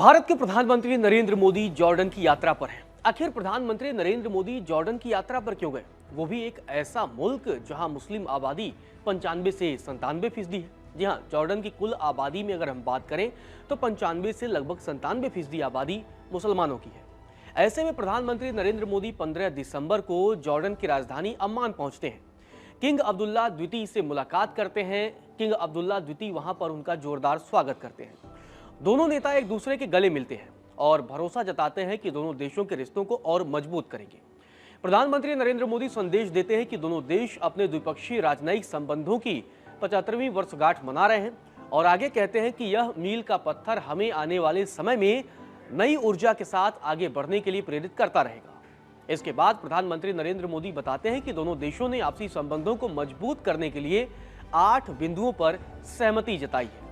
भारत के प्रधानमंत्री नरेंद्र मोदी जॉर्डन की यात्रा पर हैं। आखिर प्रधानमंत्री नरेंद्र मोदी जॉर्डन की यात्रा पर क्यों गए? वो भी एक ऐसा मुल्क जहां मुस्लिम आबादी 95 से 97% है। जी हाँ, जॉर्डन की कुल आबादी में अगर हम बात करें तो 95 से लगभग 97% आबादी मुसलमानों की है। ऐसे में प्रधानमंत्री नरेंद्र मोदी 15 दिसंबर को जॉर्डन की राजधानी अम्मान पहुंचते हैं। किंग अब्दुल्ला द्वितीय से मुलाकात करते हैं। किंग अब्दुल्ला द्वितीय वहां पर उनका जोरदार स्वागत करते हैं। दोनों नेता एक दूसरे के गले मिलते हैं और भरोसा जताते हैं कि दोनों देशों के रिश्तों को और मजबूत करेंगे। प्रधानमंत्री नरेंद्र मोदी संदेश देते हैं कि दोनों देश अपने द्विपक्षीय राजनयिक संबंधों की 75वीं वर्षगांठ मना रहे हैं और आगे कहते हैं कि यह मील का पत्थर हमें आने वाले समय में नई ऊर्जा के साथ आगे बढ़ने के लिए प्रेरित करता रहेगा। इसके बाद प्रधानमंत्री नरेंद्र मोदी बताते हैं कि दोनों देशों ने आपसी संबंधों को मजबूत करने के लिए 8 बिंदुओं पर सहमति जताई है।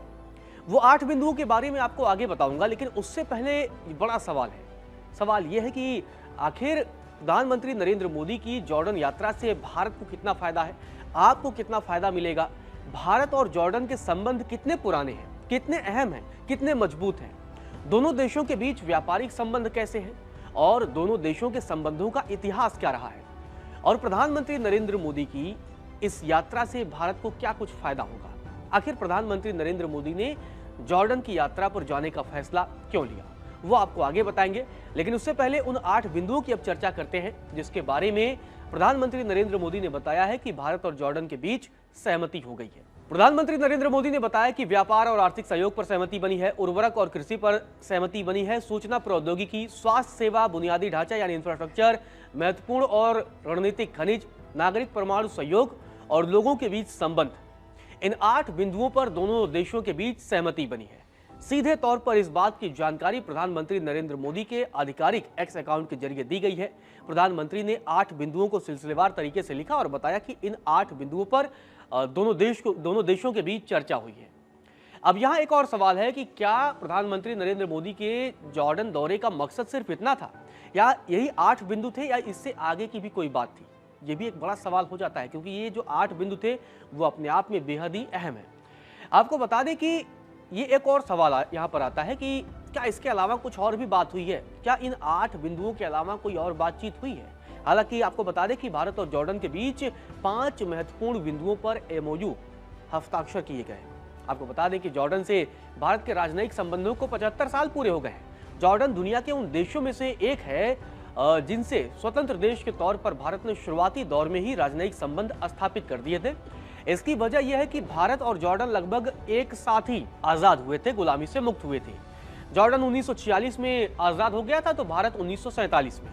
वो 8 बिंदुओं के बारे में आपको आगे बताऊंगा, लेकिन उससे पहले बड़ा सवाल है। सवाल यह है कि आखिर प्रधानमंत्री नरेंद्र मोदी की जॉर्डन यात्रा से भारत को कितना फायदा है, आपको कितना फायदा मिलेगा? भारत और जॉर्डन के संबंध कितने पुराने हैं, कितने अहम हैं, कितने मजबूत हैं? दोनों देशों के बीच व्यापारिक संबंध कैसे हैं और दोनों देशों के संबंधों का इतिहास क्या रहा है? और प्रधानमंत्री नरेंद्र मोदी की इस यात्रा से भारत को क्या कुछ फायदा होगा? आखिर प्रधानमंत्री नरेंद्र मोदी ने जॉर्डन की यात्रा पर जाने का फैसला क्यों लिया, वो आपको आगे बताएंगे। लेकिन उससे पहले उन 8 बिंदुओं की अब चर्चा करते हैं जिसके बारे में प्रधानमंत्री नरेंद्र मोदी ने बताया है कि भारत और जॉर्डन के बीच सहमति हो गई है। प्रधानमंत्री नरेंद्र मोदी ने बताया कि व्यापार और आर्थिक सहयोग पर सहमति बनी है, उर्वरक और कृषि पर सहमति बनी है, सूचना प्रौद्योगिकी, स्वास्थ्य सेवा, बुनियादी ढांचा यानी इंफ्रास्ट्रक्चर, महत्वपूर्ण और रणनीतिक खनिज, नागरिक परमाणु सहयोग और लोगों के बीच संबंध। इन 8 बिंदुओं पर दोनों देशों के बीच सहमति बनी है। सीधे तौर पर इस बात की जानकारी प्रधानमंत्री नरेंद्र मोदी के आधिकारिक एक्स अकाउंट के जरिए दी गई है। प्रधानमंत्री ने 8 बिंदुओं को सिलसिलेवार तरीके से लिखा और बताया कि इन 8 बिंदुओं पर दोनों देशों के बीच चर्चा हुई है। अब यहाँ एक और सवाल है कि क्या प्रधानमंत्री नरेंद्र मोदी के जॉर्डन दौरे का मकसद सिर्फ इतना था या यही 8 बिंदु थे या इससे आगे की भी कोई बात थी? ये भी एक बड़ा सवाल हो जाता है क्योंकि ये जो 8 बिंदु थे वो अपने आप में बेहद ही अहम है। आपको बता दें कि ये एक और सवाल यहाँ पर आता है कि क्या इसके अलावा कुछ और भी बात हुई है? क्या इन 8 बिंदुओं के अलावा कोई और बातचीत हुई है? हालांकि आपको बता दें कि भारत और जॉर्डन के बीच 5 महत्वपूर्ण बिंदुओं पर MOU हस्ताक्षर किए गए। आपको बता दें कि जॉर्डन से भारत के राजनयिक संबंधों को 75 साल पूरे हो गए हैं। जॉर्डन दुनिया के उन देशों में से एक है जिनसे स्वतंत्र देश के तौर पर भारत ने शुरुआती दौर में ही राजनयिक संबंध स्थापित कर दिए थे। इसकी वजह यह है कि भारत और जॉर्डन लगभग एक साथ ही आजाद हुए थे, गुलामी से मुक्त हुए थे। जॉर्डन 1946 में आजाद हो गया था तो भारत 1947 में।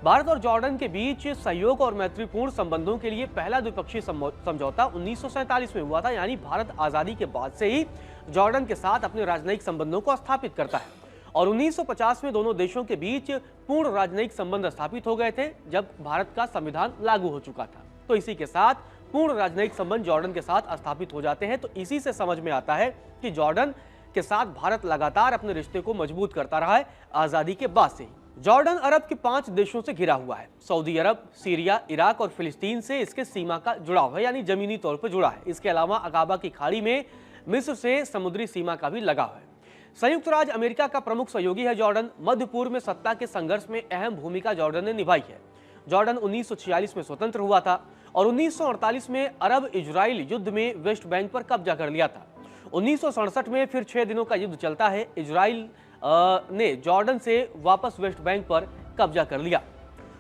भारत और जॉर्डन के बीच सहयोग और मैत्रीपूर्ण संबंधों के लिए पहला द्विपक्षीय समझौता 1947 में हुआ था, यानी भारत आजादी के बाद से ही जॉर्डन के साथ अपने राजनयिक संबंधों को स्थापित करता है और 1950 में दोनों देशों के बीच पूर्ण राजनयिक संबंध स्थापित हो गए थे जब भारत का संविधान लागू हो चुका था। तो इसी के साथ पूर्ण राजनयिक संबंध जॉर्डन के साथ स्थापित हो जाते हैं। तो इसी से समझ में आता है कि जॉर्डन के साथ भारत लगातार अपने रिश्ते को मजबूत करता रहा है आजादी के बाद से ही। जॉर्डन अरब के 5 देशों से घिरा हुआ है। सऊदी अरब, सीरिया, इराक और फिलिस्तीन से इसके सीमा का जुड़ाव है, यानी जमीनी तौर पर जुड़ा है। इसके अलावा अकाबा की खाड़ी में मिस्र से समुद्री सीमा का भी लगाव है। संयुक्त राज्य अमेरिका का प्रमुख सहयोगी है जॉर्डन। मध्य पूर्व में सत्ता के संघर्ष में अहम भूमिका जॉर्डन ने निभाई है। जॉर्डन 1946 में स्वतंत्र हुआ था और 1948 में अरब इजराइल युद्ध में वेस्ट बैंक पर कब्जा कर लिया था। 1967 में फिर 6 दिनों का युद्ध चलता है। इजराइल ने जॉर्डन से वापस वेस्ट बैंक पर कब्जा कर लिया।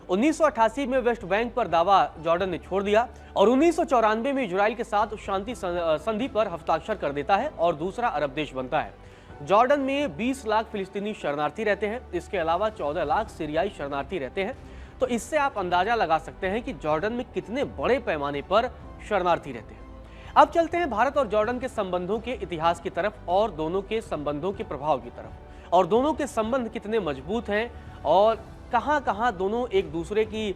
1988 में वेस्ट बैंक पर दावा जॉर्डन ने छोड़ दिया और 1994 में इजराइल के साथ शांति संधि पर हस्ताक्षर कर देता है और दूसरा अरब देश बनता है। जॉर्डन में 20 लाख फिलिस्तीनी शरणार्थी रहते हैं। इसके अलावा 14 लाख सीरियाई शरणार्थी रहते हैं। तो इससे आप अंदाजा लगा सकते हैं कि जॉर्डन में कितने बड़े पैमाने पर शरणार्थी रहते हैं। अब चलते हैं भारत और जॉर्डन के संबंधों के इतिहास की तरफ और दोनों के संबंधों के प्रभाव की तरफ, और दोनों के संबंध कितने मजबूत हैं और कहां कहां दोनों एक दूसरे की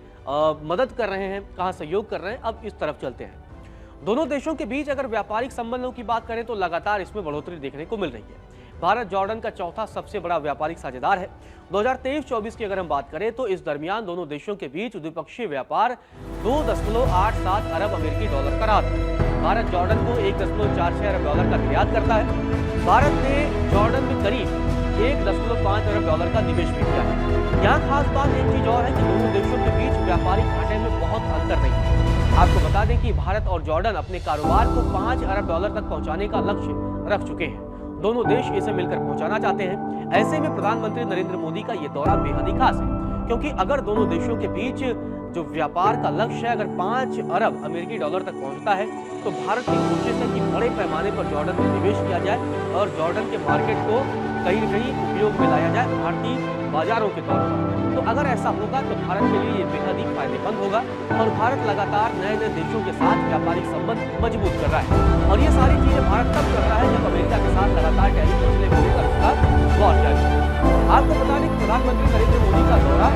मदद कर रहे हैं, कहां सहयोग कर रहे हैं। अब इस तरफ चलते हैं। दोनों देशों के बीच अगर व्यापारिक संबंधों की बात करें तो लगातार इसमें बढ़ोतरी देखने को मिल रही है। भारत जॉर्डन का चौथा सबसे बड़ा व्यापारिक साझेदार है। 2023-24 की अगर हम बात करें तो इस दरमियान दोनों देशों के बीच द्विपक्षीय व्यापार 2.87 अरब अमेरिकी डॉलर का रहा था। भारत जॉर्डन को 1.46 अरब डॉलर का निर्यात करता है। भारत ने जॉर्डन में करीब $1.5 अरब का निवेश भी किया है। यहाँ खास बात एक चीज और है कि दोनों देशों के बीच व्यापारिक घाटे में बहुत अंतर नहीं है। आपको बता दें कि भारत और जॉर्डन अपने कारोबार को $5 अरब तक पहुंचाने का लक्ष्य रख चुके हैं। दोनों देश इसे मिलकर पहुंचाना चाहते हैं। ऐसे में प्रधानमंत्री नरेंद्र मोदी का ये दौरा बेहद ही खास है, क्योंकि अगर दोनों देशों के बीच जो व्यापार का लक्ष्य है अगर $5 अरब अमेरिकी डॉलर तक पहुंचता है, तो भारत की कोशिश है कि बड़े पैमाने पर जॉर्डन में निवेश किया जाए और जॉर्डन के मार्केट को कहीं न कहीं उपयोग में लाया जाए भारतीय बाजारों के तौर पर। तो अगर ऐसा होगा तो भारत के लिए ये बेहद ही फायदेमंद होगा और भारत लगातार नए नए देशों के साथ व्यापारिक संबंध मजबूत कर रहा है। और ये सारी चीजें भारत तब कर रहा है जब अमेरिका के साथ लगातार टैरिफ मसले को लेकर उसका वॉर जारी है। आपको बता दें कि प्रधानमंत्री नरेंद्र मोदी का दौरा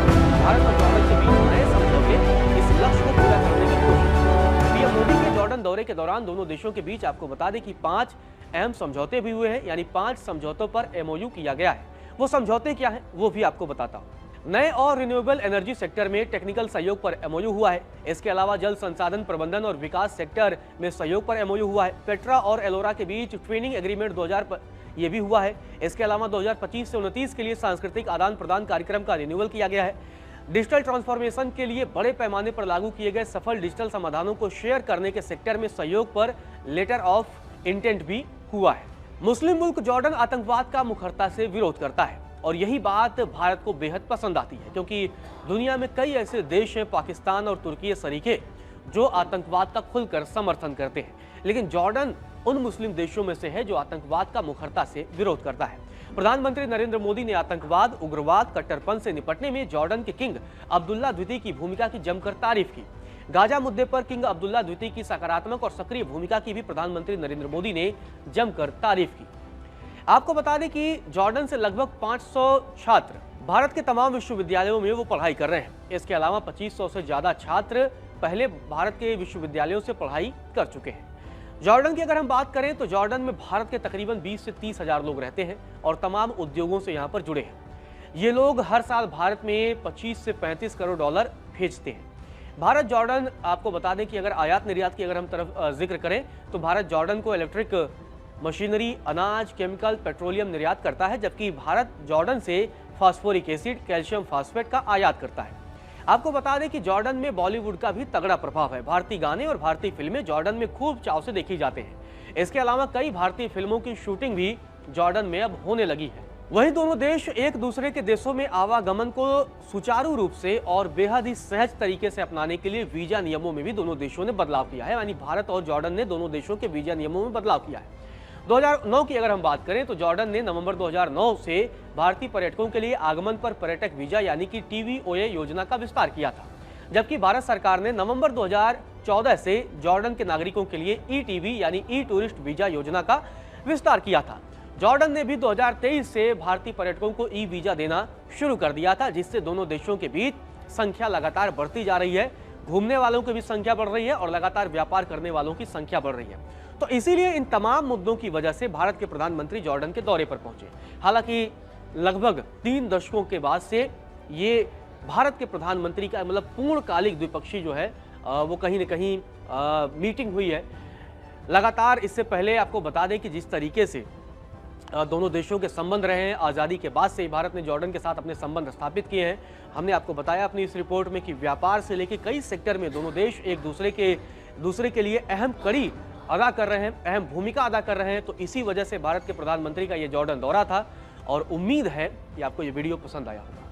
भारत और जॉर्डन के बीच नए समझौते इस लक्ष्य को पूरा करने की कोशिश है। पीएम मोदी के जॉर्डन दौरे के दौरान दोनों देशों के बीच आपको बता दें कि 5 अहम समझौते भी हुए हैं, यानी 5 समझौतों पर एमओयू किया गया है। वो समझौते क्या है वो भी आपको बताता हूँ। नए और रिन्यूएबल एनर्जी सेक्टर में टेक्निकल सहयोग पर एमओयू हुआ है। इसके अलावा जल संसाधन प्रबंधन और विकास सेक्टर में सहयोग पर एमओयू हुआ है। पेट्रा और एलोरा के बीच ट्रेनिंग एग्रीमेंट 2000 ये भी हुआ है। इसके अलावा 2025 से 29 के लिए सांस्कृतिक आदान प्रदान कार्यक्रम का रिन्यूअल किया गया है। डिजिटल ट्रांसफॉर्मेशन के लिए बड़े पैमाने पर लागू किए गए सफल डिजिटल समाधानों को शेयर करने के सेक्टर में सहयोग पर लेटर ऑफ इंटेंट भी हुआ है। मुस्लिम मुल्क जॉर्डन आतंकवाद का मुखरता से विरोध करता है और यही बात भारत को बेहद पसंद आती है, क्योंकि दुनिया में कई ऐसे देश हैं, पाकिस्तान और तुर्की सरीखे, जो आतंकवाद का खुलकर समर्थन करते हैं। लेकिन जॉर्डन उन मुस्लिम देशों में से है जो आतंकवाद का मुखरता से विरोध करता है। प्रधानमंत्री नरेंद्र मोदी ने आतंकवाद, उग्रवाद, कट्टरपन से निपटने में जॉर्डन के किंग अब्दुल्ला द्वितीय की भूमिका की जमकर तारीफ की। गाजा मुद्दे पर किंग अब्दुल्ला द्वितीय की सकारात्मक और सक्रिय भूमिका की भी प्रधानमंत्री नरेंद्र मोदी ने जमकर तारीफ की। आपको बता दें कि जॉर्डन से लगभग 500 छात्र भारत के तमाम विश्वविद्यालयों में वो पढ़ाई कर रहे हैं। इसके अलावा 2500 से ज्यादा छात्र पहले भारत के विश्वविद्यालयों से पढ़ाई कर चुके हैं। जॉर्डन की अगर हम बात करें तो जॉर्डन में भारत के तकरीबन 20 से 30 हजार लोग रहते हैं और तमाम उद्योगों से यहाँ पर जुड़े हैं। ये लोग हर साल भारत में 25 से 35 करोड़ डॉलर भेजते हैं। भारत जॉर्डन, आपको बता दें कि अगर आयात निर्यात की अगर हम तरफ जिक्र करें तो भारत जॉर्डन को इलेक्ट्रिक मशीनरी, अनाज, केमिकल, पेट्रोलियम निर्यात करता है, जबकि भारत जॉर्डन से फास्फोरिक एसिड, कैल्शियम फास्फेट का आयात करता है। आपको बता दें कि जॉर्डन में बॉलीवुड का भी तगड़ा प्रभाव है। भारतीय गाने और भारतीय फिल्में जॉर्डन में खूब चाव से देखी जाते हैं। इसके अलावा कई भारतीय फिल्मों की शूटिंग भी जॉर्डन में अब होने लगी है। वहीं दोनों देश एक दूसरे के देशों में आवागमन को सुचारू रूप से और बेहद ही सहज तरीके से अपनाने के लिए वीजा नियमों में भी दोनों देशों ने बदलाव किया है। यानी भारत और जॉर्डन ने दोनों देशों के वीजा नियमों में बदलाव किया है। 2009 की अगर हम बात करें तो जॉर्डन ने नवंबर 2009 से भारतीय पर्यटकों के लिए आगमन पर पर्यटक वीजा यानी कि TVOA योजना का विस्तार किया था, जबकि भारत सरकार ने नवंबर 2014 से जॉर्डन के नागरिकों के लिए ETV यानी ई टूरिस्ट वीजा योजना का विस्तार किया था। जॉर्डन ने भी 2023 से भारतीय पर्यटकों को ई वीजा देना शुरू कर दिया था, जिससे दोनों देशों के बीच संख्या लगातार बढ़ती जा रही है। घूमने वालों की भी संख्या बढ़ रही है और लगातार व्यापार करने वालों की संख्या बढ़ रही है। तो इसीलिए इन तमाम मुद्दों की वजह से भारत के प्रधानमंत्री जॉर्डन के दौरे पर पहुंचे। हालांकि लगभग 3 दशकों के बाद से ये भारत के प्रधानमंत्री का मतलब पूर्णकालिक द्विपक्षीय जो है वो कहीं न कहीं मीटिंग हुई है। लगातार इससे पहले आपको बता दें कि जिस तरीके से दोनों देशों के संबंध रहे हैं, आज़ादी के बाद से भारत ने जॉर्डन के साथ अपने संबंध स्थापित किए हैं। हमने आपको बताया अपनी इस रिपोर्ट में कि व्यापार से लेकर कई सेक्टर में दोनों देश एक दूसरे के लिए अहम कड़ी अदा कर रहे हैं, अहम भूमिका अदा कर रहे हैं। तो इसी वजह से भारत के प्रधानमंत्री का ये जॉर्डन दौरा था और उम्मीद है कि आपको ये वीडियो पसंद आया होगा।